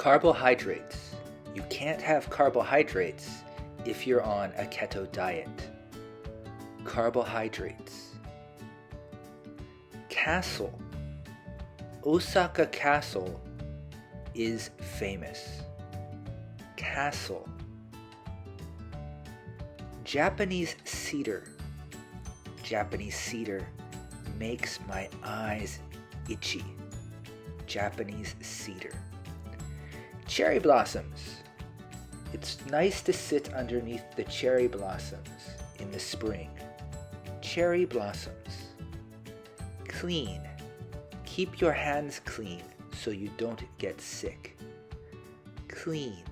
Carbohydrates. You can't have carbohydrates if you're on a keto diet. Carbohydrates. Castle. Osaka Castle is famous. Castle. Japanese cedar. Japanese cedar makes my eyes itchy. Japanese cedar. Cherry blossoms. It's nice to sit underneath the cherry blossoms in the spring. Cherry blossoms. Clean. Keep your hands clean so you don't get sick. Clean.